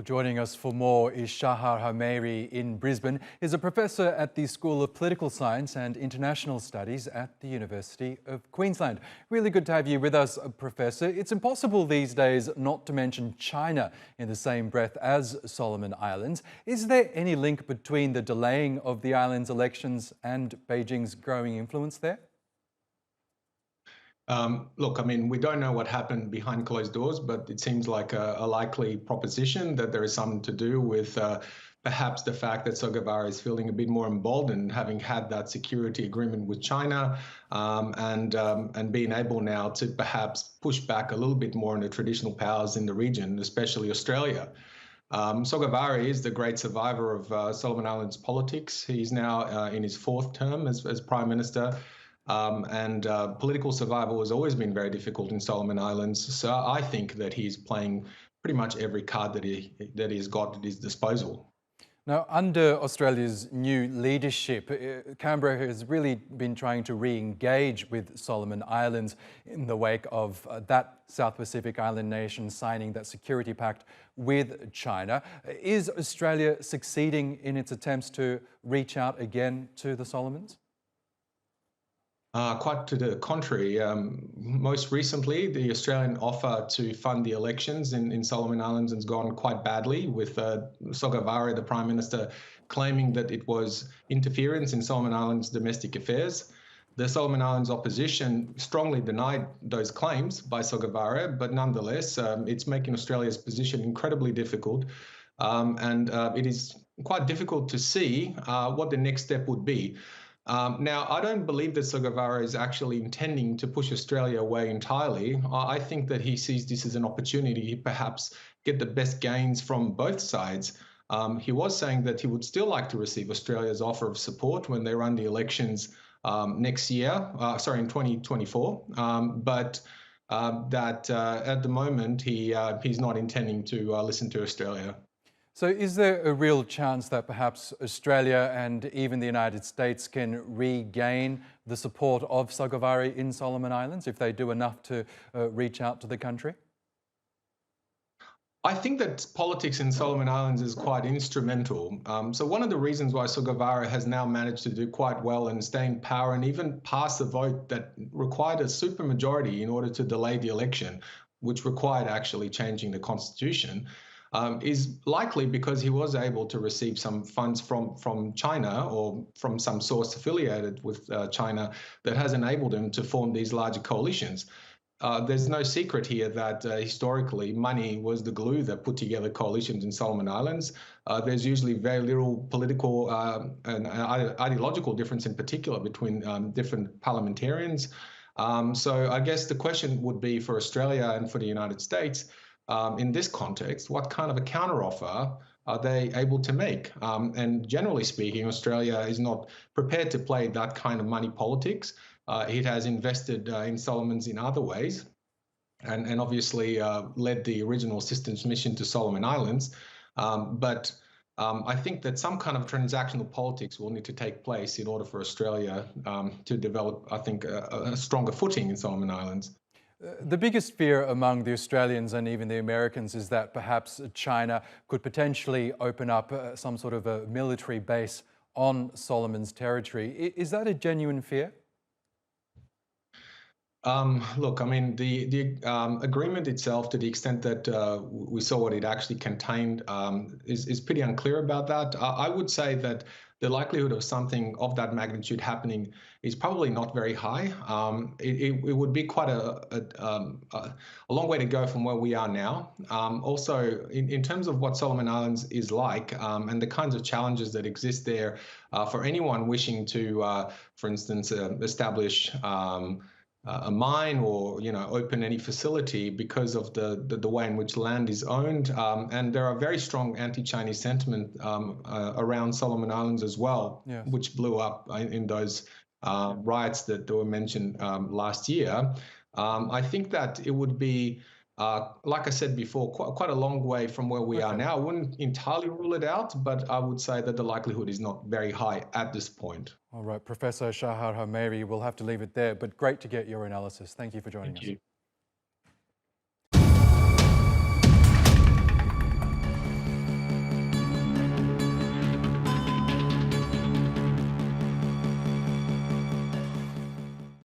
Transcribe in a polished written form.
Well, joining us for more is Shahar Hameiri in Brisbane. He's a professor at the School of Political Science and International Studies at the University of Queensland. Really good to have you with us, Professor. It's impossible these days not to mention China in the same breath as Solomon Islands. Is there any link between the delaying of the islands' elections and Beijing's growing influence there? Look, I mean, we don't know what happened behind closed doors, but it seems like a likely proposition that there is something to do with perhaps the fact that Sogavare is feeling a bit more emboldened, having had that security agreement with China, and being able now to perhaps push back a little bit more on the traditional powers in the region, especially Australia. Sogavare is the great survivor of Solomon Islands politics. He's now in his fourth term as Prime Minister. Political survival has always been very difficult in Solomon Islands. So I think that he's playing pretty much every card that he's got at his disposal. Now, under Australia's new leadership, Canberra has really been trying to re-engage with Solomon Islands in the wake of that South Pacific island nation signing that security pact with China. Is Australia succeeding in its attempts to reach out again to the Solomons? Quite to the contrary. Most recently, the Australian offer to fund the elections in Solomon Islands has gone quite badly, with Sogavare, the Prime Minister, claiming that it was interference in Solomon Islands' domestic affairs. The Solomon Islands opposition strongly denied those claims by Sogavare, but nonetheless, it's making Australia's position incredibly difficult. It is quite difficult to see what the next step would be. Now, I don't believe that Sogavare is actually intending to push Australia away entirely. I think that he sees this as an opportunity to perhaps get the best gains from both sides. He was saying that he would still like to receive Australia's offer of support when they run the elections next year, in 2024, but that at the moment he's not intending to listen to Australia. So is there a real chance that perhaps Australia and even the United States can regain the support of Sogavare in Solomon Islands if they do enough to reach out to the country? I think that politics in Solomon Islands is quite instrumental. So one of the reasons why Sogavare has now managed to do quite well and stay in power and even pass a vote that required a supermajority in order to delay the election, which required actually changing the constitution, is likely because he was able to receive some funds from China or from some source affiliated with China that has enabled him to form these larger coalitions. There's no secret here that historically money was the glue that put together coalitions in Solomon Islands. There's usually very little political and ideological difference in particular between different parliamentarians. So I guess the question would be for Australia and for the United States, in this context, what kind of a counteroffer are they able to make? And generally speaking, Australia is not prepared to play that kind of money politics. It has invested in Solomons in other ways and obviously led the original assistance mission to Solomon Islands. But I think that some kind of transactional politics will need to take place in order for Australia to develop, I think, a stronger footing in Solomon Islands. The biggest fear among the Australians and even the Americans is that perhaps China could potentially open up some sort of a military base on Solomon's territory. Is that a genuine fear? Look, I mean, the agreement itself, to the extent that we saw what it actually contained, is pretty unclear about that. I would say that the likelihood of something of that magnitude happening is probably not very high. It would be quite a long way to go from where we are now. Also, in terms of what Solomon Islands is like and the kinds of challenges that exist there for anyone wishing to, for instance, establish a mine or open any facility because of the way in which land is owned, and there are very strong anti-Chinese sentiment around Solomon Islands as well, yes, which blew up in those riots that were mentioned last year. I think that it would be, like I said before, quite a long way from where we are now. I wouldn't entirely rule it out, but I would say that the likelihood is not very high at this point. All right, Professor Shahar Hameiri, we'll have to leave it there, but great to get your analysis. Thank you for joining us.